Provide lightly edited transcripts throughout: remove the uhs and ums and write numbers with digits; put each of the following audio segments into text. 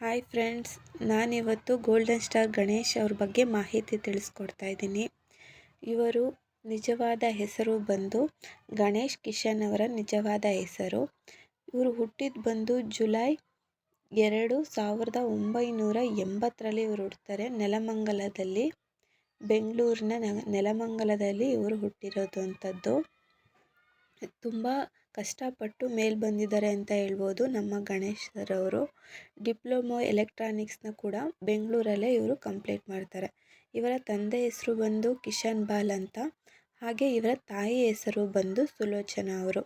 Hi friends, ನಾನಿವತ್ತು golden star Ganesh ಅವ್ರ ಬಗ್ಗೆ ಮಾಹಿತಿ ತಿಳಿಸ್ಕೊಡ್ತಾ ಇದ್ದೀನಿ. ಇವರು ನಿಜವಾದ ಹೆಸರು ಬಂದು ಗಣೇಶ್ ಕಿಶನ್ ಅವರ ನಿಜವಾದ ಹೆಸರು. ಇವರು ಹುಟ್ಟಿದ್ದು ಬಂದು ಜುಲೈ 2, 1980ರಲ್ಲಿ ಇವರು ಹುಡ್ತಾರೆ. ನೆಲಮಂಗಲದಲ್ಲಿ, ಬೆಂಗಳೂರಿನ ನೆಲಮಂಗಲದಲ್ಲಿ ಇವರು ಹುಟ್ಟಿರೋದು ಅಂಥದ್ದು. ತುಂಬ ಕಷ್ಟಪಟ್ಟು ಮೇಲೆ ಬಂದಿದ್ದಾರೆ ಅಂತ ಹೇಳ್ಬೋದು ನಮ್ಮ ಗಣೇಶ್ ಸರ್ ಅವರು. ಡಿಪ್ಲೊಮೊ ಎಲೆಕ್ಟ್ರಾನಿಕ್ಸ್ನ ಕೂಡ ಬೆಂಗಳೂರಲ್ಲೇ ಇವರು ಕಂಪ್ಲೀಟ್ ಮಾಡ್ತಾರೆ. ಇವರ ತಂದೆ ಹೆಸರು ಬಂದು ಕಿಶನ್ ಬಾಲ್ ಅಂತ, ಹಾಗೆ ಇವರ ತಾಯಿ ಹೆಸರು ಬಂದು ಸುಲೋಚನಾ ಅವರು.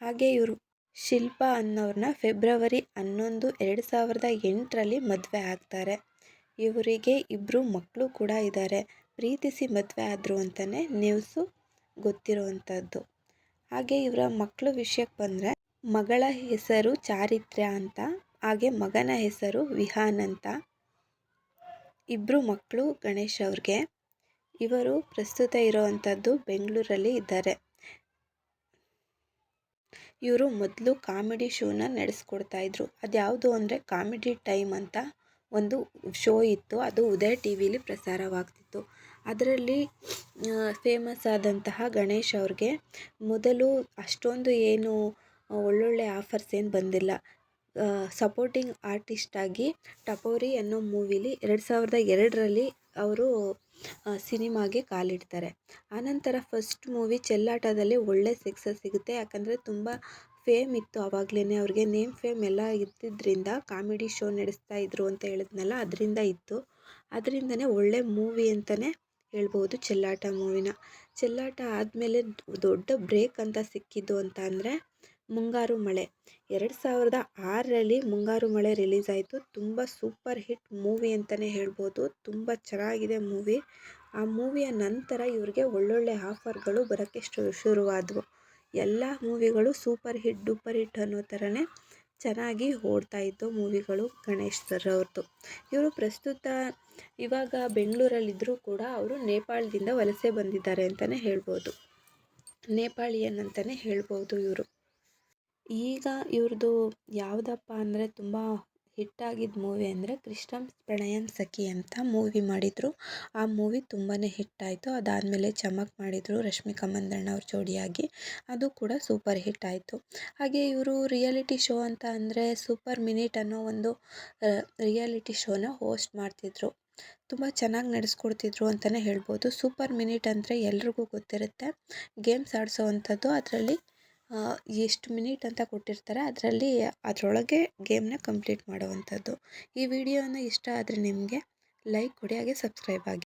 ಹಾಗೆ ಇವರು ಶಿಲ್ಪಾ ಅನ್ನೋರನ್ನ ಫೆಬ್ರವರಿ 11, 2008ರಲ್ಲಿ ಮದುವೆ ಆಗ್ತಾರೆ. ಇವರಿಗೆ ಇಬ್ಬರು ಮಕ್ಕಳು ಕೂಡ ಇದ್ದಾರೆ. ಪ್ರೀತಿಸಿ ಮದುವೆ ಆದರು ಅಂತಲೇ ನ್ಯೂಸು ಗೊತ್ತಿರುವಂಥದ್ದು. ಹಾಗೆ ಇವರ ಮಕ್ಕಳ ವಿಷಯಕ್ಕೆ ಬಂದರೆ, ಮಗಳ ಹೆಸರು ಚಾರಿತ್ರ್ಯ ಅಂತ, ಹಾಗೆ ಮಗನ ಹೆಸರು ವಿಹಾನ್ ಅಂತ. ಇಬ್ಬರು ಮಕ್ಕಳು ಗಣೇಶ್ ಅವ್ರಿಗೆ. ಇವರು ಪ್ರಸ್ತುತ ಇರೋವಂಥದ್ದು ಬೆಂಗಳೂರಲ್ಲಿ ಇದ್ದಾರೆ. ಇವರು ಮೊದಲು ಕಾಮಿಡಿ ಶೋನ ನಡೆಸ್ಕೊಡ್ತಾ ಇದ್ರು. ಅದ್ಯಾವುದು ಅಂದರೆ ಕಾಮಿಡಿ ಟೈಮ್ ಅಂತ ಒಂದು ಶೋ ಇತ್ತು. ಅದು ಉದಯ ಟಿ ವಿಲಿ ಪ್ರಸಾರವಾಗ್ತಿತ್ತು. ಅದರಲ್ಲಿ ಫೇಮಸ್ ಆದಂತಹ ಗಣೇಶ್ ಅವ್ರಿಗೆ ಮೊದಲು ಅಷ್ಟೊಂದು ಏನು ಒಳ್ಳೊಳ್ಳೆ ಆಫರ್ಸ್ ಏನು ಬಂದಿಲ್ಲ. ಸಪೋರ್ಟಿಂಗ್ ಆರ್ಟಿಸ್ಟಾಗಿ ಟಪೋರಿ ಅನ್ನೋ ಮೂವಿಲಿ 2002ರಲ್ಲಿ ಅವರು ಸಿನಿಮಾಗೆ ಕಾಲಿಡ್ತಾರೆ. ಆನಂತರ ಫಸ್ಟ್ ಮೂವಿ ಚೆಲ್ಲಾಟದಲ್ಲಿ ಒಳ್ಳೆ ಸಕ್ಸಸ್ ಸಿಗುತ್ತೆ. ಯಾಕಂದರೆ ತುಂಬ ಫೇಮ್ ಇತ್ತು ಆವಾಗಲೇ ಅವ್ರಿಗೆ. ನೇಮ್ ಫೇಮ್ ಎಲ್ಲ ಇದ್ದಿದ್ದರಿಂದ ಕಾಮಿಡಿ ಶೋ ನಡೆಸ್ತಾ ಇದ್ರು ಅಂತ ಹೇಳಿದ್ನಲ್ಲ, ಅದರಿಂದ ಇತ್ತು. ಅದರಿಂದನೇ ಒಳ್ಳೆ ಮೂವಿ ಅಂತಲೇ ಹೇಳ್ಬೋದು ಚೆಲ್ಲಾಟ ಮೂವಿನ. ಚೆಲ್ಲಾಟ ಆದಮೇಲೆ ದೊಡ್ಡ ಬ್ರೇಕ್ ಅಂತ ಸಿಕ್ಕಿದ್ದು ಅಂತ ಅಂದರೆ ಮುಂಗಾರು ಮಳೆ. 2006ರಲ್ಲಿ ಮುಂಗಾರು ಮಳೆ ರಿಲೀಸ್ ಆಯಿತು. ತುಂಬ ಸೂಪರ್ ಹಿಟ್ ಮೂವಿ ಅಂತಲೇ ಹೇಳ್ಬೋದು. ತುಂಬ ಚೆನ್ನಾಗಿದೆ ಮೂವಿ. ಆ ಮೂವಿಯ ನಂತರ ಇವ್ರಿಗೆ ಒಳ್ಳೊಳ್ಳೆ ಆಫರ್ಗಳು ಬರೋಕ್ಕೆ ಶುರುವಾದವು. ಎಲ್ಲ ಮೂವಿಗಳು ಸೂಪರ್ ಹಿಟ್ ಡೂಪರ್ ಹಿಟ್ ಅನ್ನೋ ಥರನೇ ಚೆನ್ನಾಗಿ ಓಡ್ತಾ ಇತ್ತು ಮೂವಿಗಳು ಗಣೇಶ್ ಸರ್ ಅವ್ರದ್ದು. ಇವರು ಪ್ರಸ್ತುತ ಇವಾಗ ಬೆಂಗಳೂರಲ್ಲಿದ್ದರೂ ಕೂಡ ಅವರು ನೇಪಾಳದಿಂದ ವಲಸೆ ಬಂದಿದ್ದಾರೆ ಅಂತಲೇ ಹೇಳ್ಬೋದು. ನೇಪಾಳಿಯನ್ ಅಂತಲೇ ಹೇಳ್ಬೋದು ಇವರು. ಈಗ ಇವ್ರದ್ದು ಯಾವುದಪ್ಪ ಅಂದರೆ ತುಂಬ ಹಿಟ್ಟಾಗಿದ್ದ ಮೂವಿ ಅಂದರೆ ಕೃಷ್ಣಂ ಪ್ರಣಯಂ ಸಖಿ ಅಂತ ಮೂವಿ ಮಾಡಿದರು. ಆ ಮೂವಿ ತುಂಬಾ ಹಿಟ್ಟಾಯಿತು. ಅದಾದಮೇಲೆ ಚಮಕ್ ಮಾಡಿದರು ರಶ್ಮಿಕಾ ಮಂದಣ್ಣ ಅವ್ರ ಜೋಡಿಯಾಗಿ. ಅದು ಕೂಡ ಸೂಪರ್ ಹಿಟ್ ಆಯಿತು. ಹಾಗೆ ಇವರು ರಿಯಾಲಿಟಿ ಶೋ ಅಂತ ಅಂದರೆ ಸೂಪರ್ ಮಿನಿಟ್ ಅನ್ನೋ ಒಂದು ರಿಯಾಲಿಟಿ ಶೋನ ಹೋಸ್ಟ್ ಮಾಡ್ತಿದ್ರು. ತುಂಬ ಚೆನ್ನಾಗಿ ನಡೆಸ್ಕೊಡ್ತಿದ್ರು ಅಂತಲೇ ಹೇಳ್ಬೋದು. ಸೂಪರ್ ಮಿನಿಟ್ ಅಂದರೆ ಎಲ್ರಿಗೂ ಗೊತ್ತಿರುತ್ತೆ. ಗೇಮ್ಸ್ ಆಡಿಸೋ ಅಂಥದ್ದು. ಅದರಲ್ಲಿ ಎಷ್ಟು ಮಿನಿಟ್ ಅಂತ ಕೊಟ್ಟಿರ್ತಾರೆ, ಅದರೊಳಗೆ ಗೇಮ್ನ ಕಂಪ್ಲೀಟ್ ಮಾಡುವಂಥದ್ದು. ಈ ವಿಡಿಯೋನ ಇಷ್ಟ ಆದರೆ ನಿಮಗೆ ಲೈಕ್ ಕೊಡಿ, ಹಾಗೆ ಸಬ್ಸ್ಕ್ರೈಬ್ ಆಗಿ.